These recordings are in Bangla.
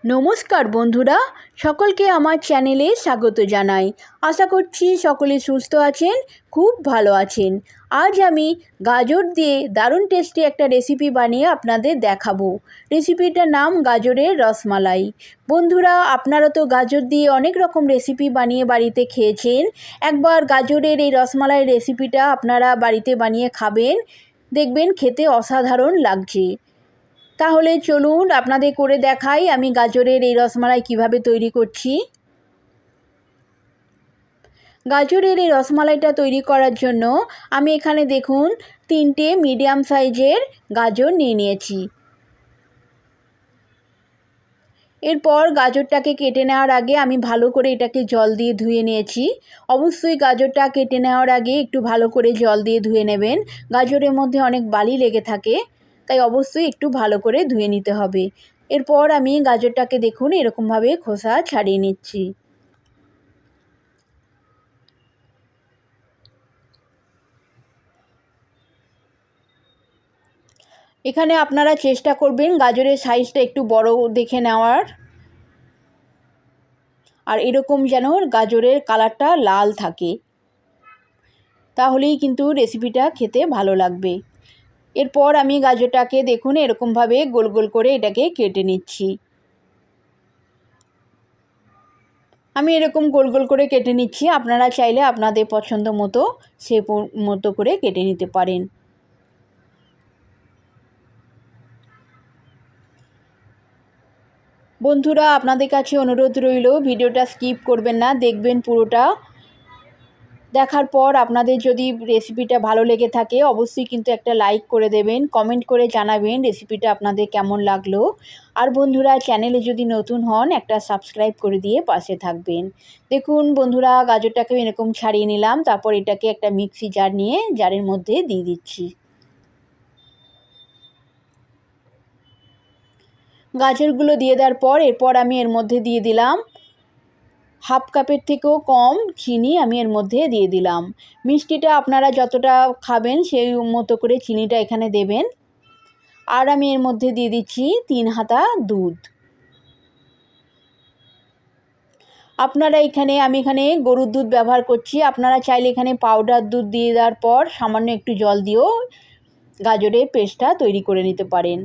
নমস্কার বন্ধুরা, সকলকে আমার চ্যানেলে স্বাগত জানাই। আশা করছি সকলে সুস্থ আছেন, খুব ভালো আছেন। আজ আমি গাজর দিয়ে দারুণ টেস্টি একটা রেসিপি বানিয়ে আপনাদের দেখাবো। রেসিপিটার নাম গাজরের রসমালাই। বন্ধুরা, আপনারা তো গাজর দিয়ে অনেক রকম রেসিপি বানিয়ে বাড়িতে খেয়েছেন। একবার গাজরের এই রসমালাই রেসিপিটা আপনারা বাড়িতে বানিয়ে খাবেন, দেখবেন খেতে অসাধারণ লাগছে। তাহলে চলুন আপনাদের করে দেখাই আমি গাজরের এই রসমালাই কিভাবে তৈরি করছি। গাজরের এই রসমালাইটা তৈরি করার জন্য আমি এখানে দেখুন 3টে মিডিয়াম সাইজের গাজর নিয়ে নিয়েছি। এরপর গাজরটাকে কেটে নেওয়ার আগে আমি ভালো করে এটাকে জল দিয়ে ধুয়ে নিয়েছি। অবশ্যই গাজরটা কেটে নেওয়ার আগে একটু ভালো করে জল দিয়ে ধুয়ে নেবেন। গাজরের মধ্যে অনেক বালি লেগে থাকে, তাই অবশ্যই একটু ভালো করে ধুয়ে নিতে হবে। এরপর আমি গাজরটাকে দেখুন এরকমভাবে খোসা ছাড়িয়ে নিচ্ছি। এখানে আপনারা চেষ্টা করবেন গাজরের সাইজটা একটু বড় দেখে নেওয়ার, আর এরকম যেন গাজরের কালারটা লাল থাকে, তাহলেই কিন্তু রেসিপিটা খেতে ভালো লাগবে। এরপর আমি গাজরটাকে দেখুন এরকমভাবে গোল গোল করে এটাকে কেটে নিচ্ছি। আমি এরকম গোল গোল করে কেটে নিচ্ছি, আপনারা চাইলে আপনাদের পছন্দ মতো শেপ মতো করে কেটে নিতে পারেন। বন্ধুরা, আপনাদের কাছে অনুরোধ রইল ভিডিওটা স্কিপ করবেন না, দেখবেন পুরোটা। দেখার পর আপনাদের যদি রেসিপিটা ভালো লেগে থাকে অবশ্যই কিন্তু একটা লাইক করে দেবেন, কমেন্ট করে জানাবেন রেসিপিটা আপনাদের কেমন লাগলো। আর বন্ধুরা, চ্যানেলে যদি নতুন হন একটা সাবস্ক্রাইব করে দিয়ে পাশে থাকবেন। দেখুন বন্ধুরা, গাজরটাকে এরকম ছাড়িয়ে নিলাম, তারপর এটাকে একটা মিক্সি জার নিয়ে জারের মধ্যে দিয়ে দিচ্ছি। গাজরগুলো দিয়ে দেওয়ার পর এরপর আমি এর মধ্যে দিয়ে দিলাম হাফ কাপের থেকেও কম চিনি। আমি এর মধ্যে দিয়ে দিলাম। মিষ্টিটা আপনারা যতটা খাবেন সেই মতো করে চিনিটা এখানে দেবেন। আর আমি এর মধ্যে দিয়ে দিচ্ছি 3 হাতা দুধ। আপনারা আমি এখানে গরুর দুধ ব্যবহার করছি, আপনারা চাইলে এখানে পাউডার দুধ দিয়ে দেওয়ার পর সামান্য একটু জল দিয়েও গাজরের পেস্টটা তৈরি করে নিতে পারেন।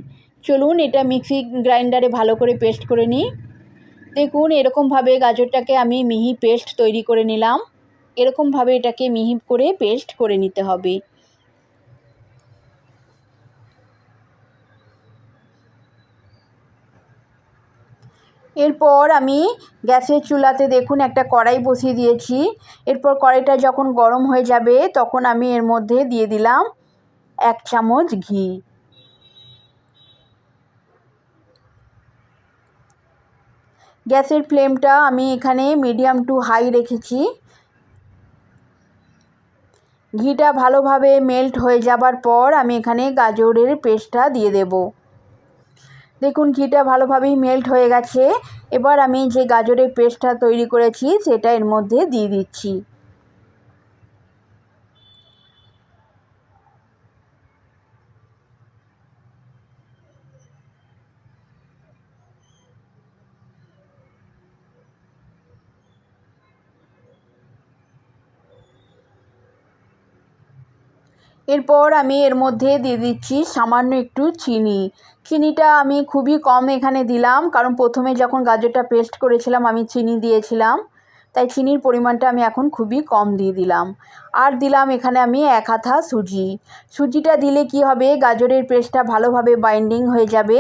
চলুন এটা মিক্সি গ্রাইন্ডারে ভালো করে পেস্ট করে নিই। দেখুন এরকমভাবে গাজরটাকে আমি মিহি পেস্ট তৈরি করে নিলাম। এরকমভাবে এটাকে মিহি করে পেস্ট করে নিতে হবে। এরপর আমি গ্যাসের চুলাতে দেখুন একটা কড়াই বসিয়ে দিয়েছি। এরপর কড়াইটা যখন গরম হয়ে যাবে তখন আমি এর মধ্যে দিয়ে দিলাম 1 চামচ ঘি। গ্যাসের ফ্লেমটা আমি এখানে মিডিয়াম টু হাই রেখেছি। ঘিটা ভালোভাবে মেল্ট হয়ে যাবার পর আমি এখানে গাজরের পেস্টটা দিয়ে দেব। দেখুন ঘিটা ভালোভাবেই মেল্ট হয়ে গেছে। এবার আমি যে গাজরের পেস্টটা তৈরি করেছি সেটা এর মধ্যে দিয়ে দিচ্ছি। এরপর আমি এর মধ্যে দিয়ে দিচ্ছি সামান্য একটু চিনি। চিনিটা আমি খুবই কম এখানে দিলাম, কারণ প্রথমে যখন গাজরটা পেস্ট করেছিলাম আমি চিনি দিয়েছিলাম, তাই চিনির পরিমাণটা আমি এখন খুবই কম দিয়ে দিলাম। আর দিলাম এখানে আমি 1 হাতা সুজি। সুজিটা দিলে কি হবে, গাজরের পেস্টটা ভালোভাবে বাইন্ডিং হয়ে যাবে,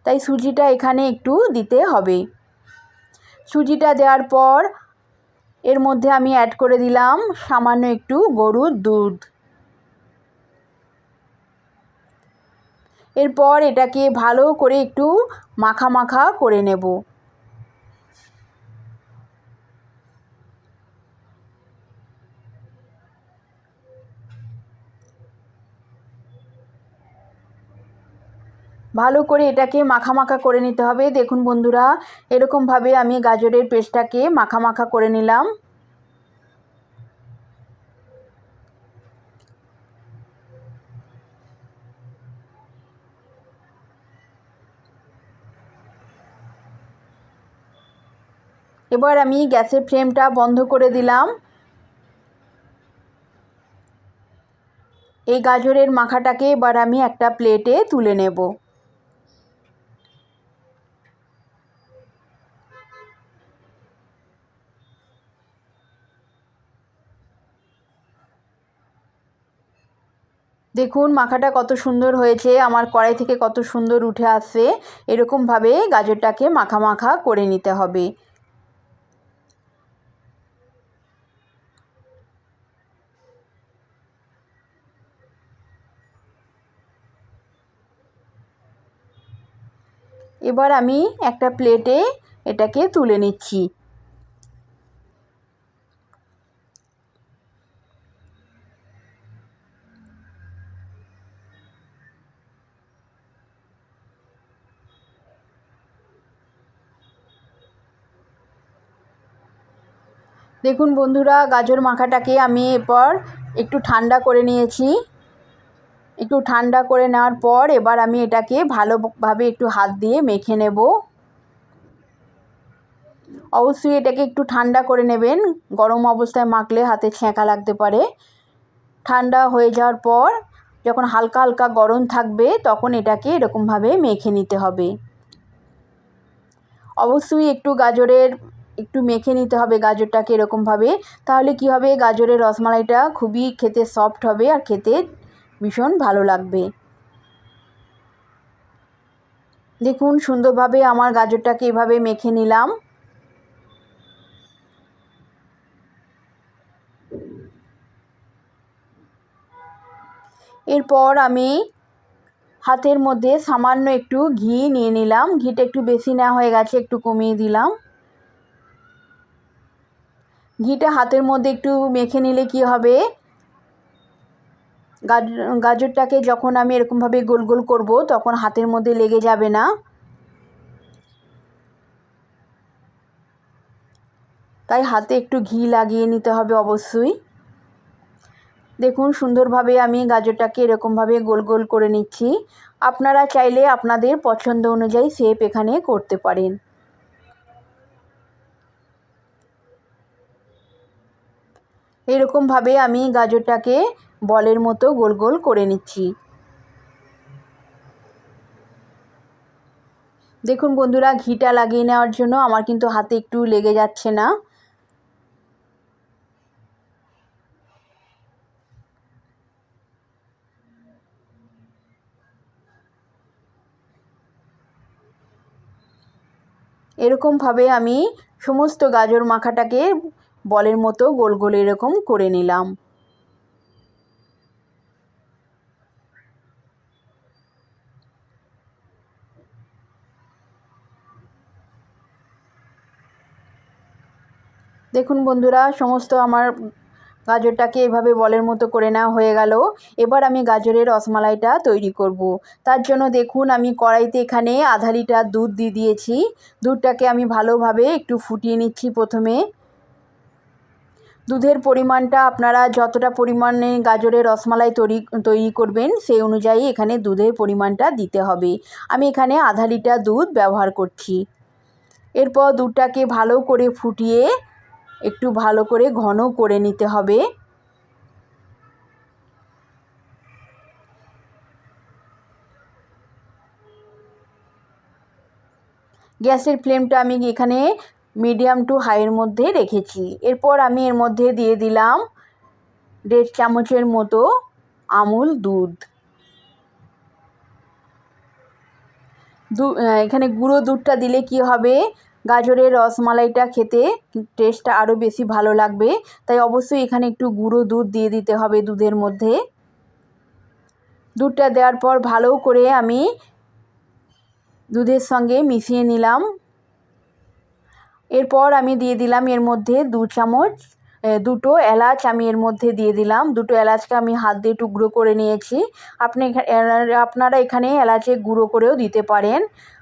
তাই সুজিটা এখানে একটু দিতে হবে। সুজিটা দেওয়ার পর এর মধ্যে আমি অ্যাড করে দিলাম সামান্য একটু গরুর দুধ। এরপর এটাকে ভালো করে একটু মাখা মাখা করে নেব। ভালো করে এটাকে মাখা মাখা করে নিতে হবে। দেখুন বন্ধুরা, এরকমভাবে আমি গাজরের পেস্টটাকে মাখা মাখা করে নিলাম। এবার আমি গ্যাসের ফ্লেমটা বন্ধ করে দিলাম। এই গাজরের মাখাটাকে এবার আমি একটা প্লেটে তুলে নেব। দেখুন মাখাটা কত সুন্দর হয়েছে, আমার কড়াই থেকে কত সুন্দর উঠে আসছে। এরকমভাবে গাজরটাকে মাখা মাখা করে নিতে হবে। এবার আমি একটা প্লেটে এটাকে তুলে নিচ্ছি। দেখুন বন্ধুরা, গাজর মাখাটাকে আমি এরপর একটু ঠান্ডা করে নিয়েছি। একটু ঠান্ডা করে নেওয়ার পর এবার আমি এটাকে ভালোভাবে একটু হাত দিয়ে মেখে নেব। অবশ্যই এটাকে একটু ঠান্ডা করে নেবেন, গরম অবস্থায় মাখলে হাতে ছ্যাঁকা লাগতে পারে। ঠান্ডা হয়ে যাওয়ার পর যখন হালকা হালকা গরম থাকবে তখন এটাকে এরকমভাবে মেখে নিতে হবে। অবশ্যই একটু মেখে নিতে হবে গাজরটাকে এরকমভাবে, তাহলে কি হবে, গাজরের রসমালাইটা খুবই খেতে সফট হবে আর খেতে ভীষণ ভালো লাগবে। দেখুন সুন্দরভাবে আমার গাজরটাকে এভাবে মেখে নিলাম। এরপর আমি হাতের মধ্যে সামান্য একটু ঘি নিয়ে নিলাম। ঘিটা একটু বেশি নেওয়া হয়ে গেছে, একটু কমিয়ে দিলাম। ঘিটা হাতের মধ্যে একটু মেখে নিলে কি হবে, গাজরটাকে যখন আমি এরকমভাবে গোল গোল করব তখন হাতের মধ্যে লেগে যাবে না। তাই হাতে একটু ঘি লাগিয়ে নিতে হবে অবশ্যই। দেখুন সুন্দরভাবে আমি গাজরটাকে এরকমভাবে গোল গোল করে নিচ্ছি। আপনারা চাইলে আপনাদের পছন্দ অনুযায়ী শেপ এখানে করতে পারেন। এরকমভাবে আমি গাজরটাকে বলের মতো গোল গোল করে নিচ্ছি। দেখুন বন্ধুরা, ঘিটা লাগিয়ে নেওয়ার জন্য আমার কিন্তু হাতে একটু লেগে যাচ্ছে না। এরকমভাবে আমি সমস্ত গাজর মাখাটাকে বলের মতো গোল গোল এরকম করে নিলাম। দেখুন বন্ধুরা, সমস্ত আমার গাজরটাকে এভাবে বলের মতো করে নেওয়া হয়ে গেল। এবার আমি গাজরের রসমালাইটা তৈরি করব। তার জন্য দেখুন আমি কড়াইতে এখানে আধা লিটার দুধ দিয়ে দিয়েছি। দুধটাকে আমি ভালোভাবে একটু ফুটিয়ে নিচ্ছি প্রথমে। দুধের পরিমাণটা আপনারা যতটা পরিমাণে গাজরের রসমালাই তৈরি করবেন সেই অনুযায়ী এখানে দুধের পরিমাণটা দিতে হবে। আমি এখানে আধা লিটার দুধ ব্যবহার করছি। এরপর দুধটাকে ভালো করে ফুটিয়ে একটু ভালো করে ঘন করে নিতে হবে। গ্যাসের ফ্লেমটা আমি এখানে মিডিয়াম টু হাইয়ের মধ্যে রেখেছি। এরপর আমি এর মধ্যে দিয়ে দিলাম 1.5 চামচের মতো আমুল দুধ। এখানে গুঁড়ো দুধটা দিলে কি হবে, গাজরের রসমালাইটা খেতে টেস্টটা আরও বেশি ভালো লাগবে। তাই অবশ্যই এখানে একটু গুঁড়ো দুধ দিয়ে দিতে হবে দুধের মধ্যে। দুধটা দেওয়ার পর ভালো করে আমি দুধের সঙ্গে মিশিয়ে নিলাম। এরপর আমি দিয়ে দিলাম এর মধ্যে 2 চামচ দুটো এলাচ আমি এর মধ্যে দিয়ে দিলাম। দুটো এলাচকে আমি হাত দিয়ে টুকরো করে নিয়েছি। আপনারা এখানে এলাচের গুঁড়ো করেও দিতে পারেন।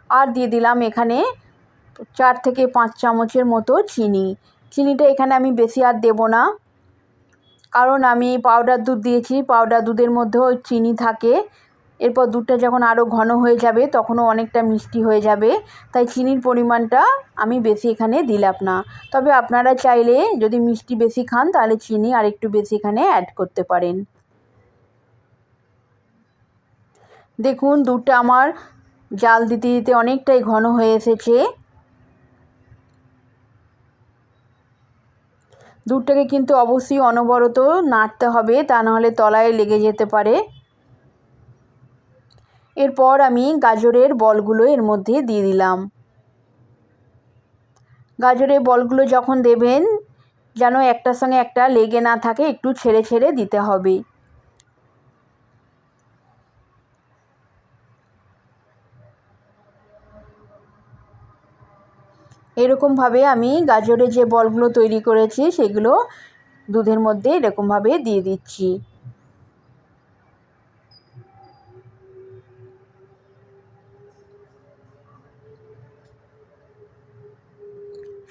আর দিয়ে দিলাম এখানে 4 থেকে 5 চামচের মতো চিনি। চিনিটা এখানে আমি বেশি আর দেব না, কারণ আমি পাউডার দুধ দিয়েছি, পাউডার দুধের মধ্যেও চিনি থাকে। এরপর দুধটা যখন আরও ঘন হয়ে যাবে তখনও অনেকটা মিষ্টি হয়ে যাবে, তাই চিনির পরিমাণটা আমি বেশি এখানে দিলাম না। তবে আপনারা চাইলে যদি মিষ্টি বেশি খান তাহলে চিনি আর একটু বেশি এখানে অ্যাড করতে পারেন। দেখুন দুধটা আমার জাল দিতে দিতে অনেকটাই ঘন হয়ে এসেছে। দুধটাকে কিন্তু অবশ্যই অনবরত নাড়তে হবে, তা নাহলে তলায় লেগে যেতে পারে। এরপর আমি গাজরের বলগুলো এর মধ্যে দিয়ে দিলাম। গাজরের বলগুলো যখন দেবেন যেন একটার সঙ্গে একটা লেগে না থাকে, একটু ছেড়ে ছেড়ে দিতে হবে। এরকমভাবে আমি গাজরের যে বলগুলো তৈরি করেছি সেগুলো দুধের মধ্যে এরকমভাবে দিয়ে দিচ্ছি।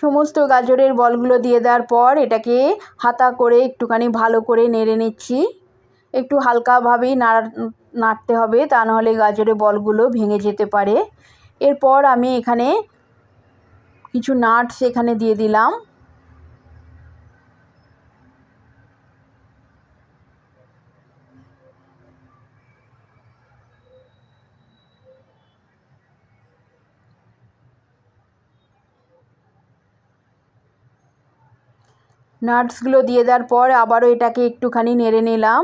সমস্ত গাজরের বলগুলো দিয়ে দেওয়ার পর এটাকে হাতা করে একটুখানি ভালো করে নেড়ে নিচ্ছি। একটু হালকাভাবেই নাড়তে হবে, তা নাহলে গাজরের বলগুলো ভেঙে যেতে পারে। এরপর আমি এখানে কিছু নাটস এখানে দিয়ে দিলাম। নাটসগুলো দিয়ে দেওয়ার পর আবারও এটাকে একটুখানি নেড়ে নিলাম।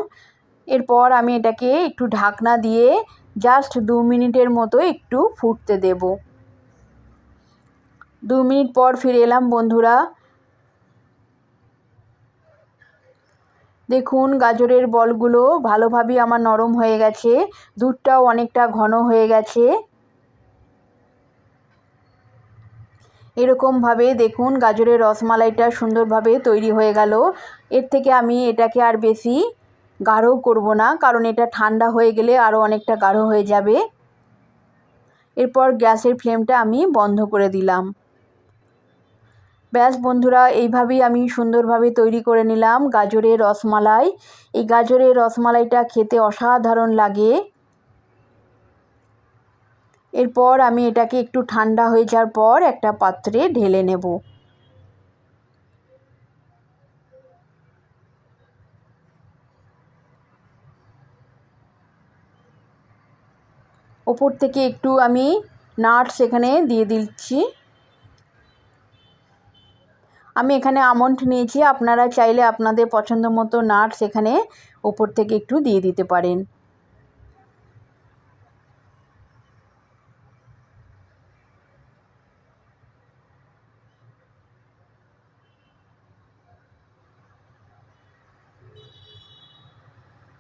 এরপর আমি এটাকে একটু ঢাকনা দিয়ে জাস্ট 2 মিনিটের মতো একটু ফুটতে দেব। 2 মিনিট পর ফিরে এলাম বন্ধুরা। দেখুন গাজরের বলগুলো ভালোভাবেই আমার নরম হয়ে গেছে, দুধটাও অনেকটা ঘন হয়ে গেছে। এরকমভাবে দেখুন গাজরের রসমালাইটা সুন্দরভাবে তৈরি হয়ে গেল। এর থেকে আমি এটাকে আর বেশি গাঢ় করব না, কারণ এটা ঠান্ডা হয়ে গেলে আরও অনেকটা গাঢ় হয়ে যাবে। এরপর গ্যাসের ফ্লেমটা আমি বন্ধ করে দিলাম। ব্যাস বন্ধুরা, এইভাবেই আমি সুন্দরভাবে তৈরি করে নিলাম গাজরের রসমালাই। এই গাজরের রসমালাইটা খেতে অসাধারণ লাগে। এরপর আমি এটাকে একটু ঠান্ডা হয়ে যাওয়ার পর একটা পাত্রে ঢেলে নেব। ওপর থেকে একটু আমি নাটস এখানে দিয়ে দিচ্ছি। আমি এখানে আমন্ড নিয়েছি, আপনারা চাইলে আপনাদের পছন্দ মতো নাটস এখানে ওপর থেকে একটু দিয়ে দিতে পারেন।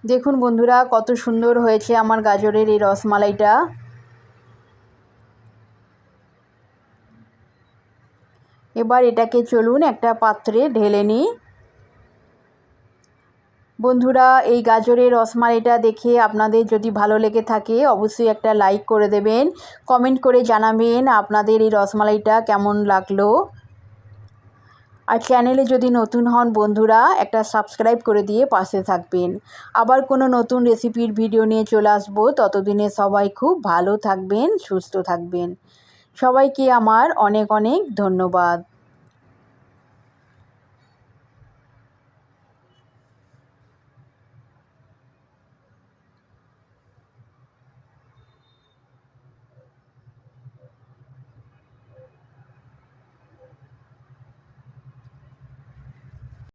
দেখুন বন্ধুরা কত সুন্দর হয়েছে আমার গাজরের এই রসমালাইটা। এবার এটাকে চলুন একটা পাত্রে ঢেলে নিই। বন্ধুরা এই গাজরের রসমালাইটা দেখে আপনাদের যদি ভালো লেগে থাকে অবশ্যই একটা লাইক করে দেবেন, কমেন্ট করে জানাবেন আপনাদের এই রসমালাইটা কেমন লাগলো। আর চ্যানেলে যদি নতুন হন বন্ধুরা একটা সাবস্ক্রাইব করে দিয়ে পাশে থাকবেন। আবার কোনো নতুন রেসিপির ভিডিও নিয়ে চলে আসবো, ততদিনে সবাই খুব ভালো থাকবেন, সুস্থ থাকবেন। সবাইকে আমার অনেক অনেক ধন্যবাদ।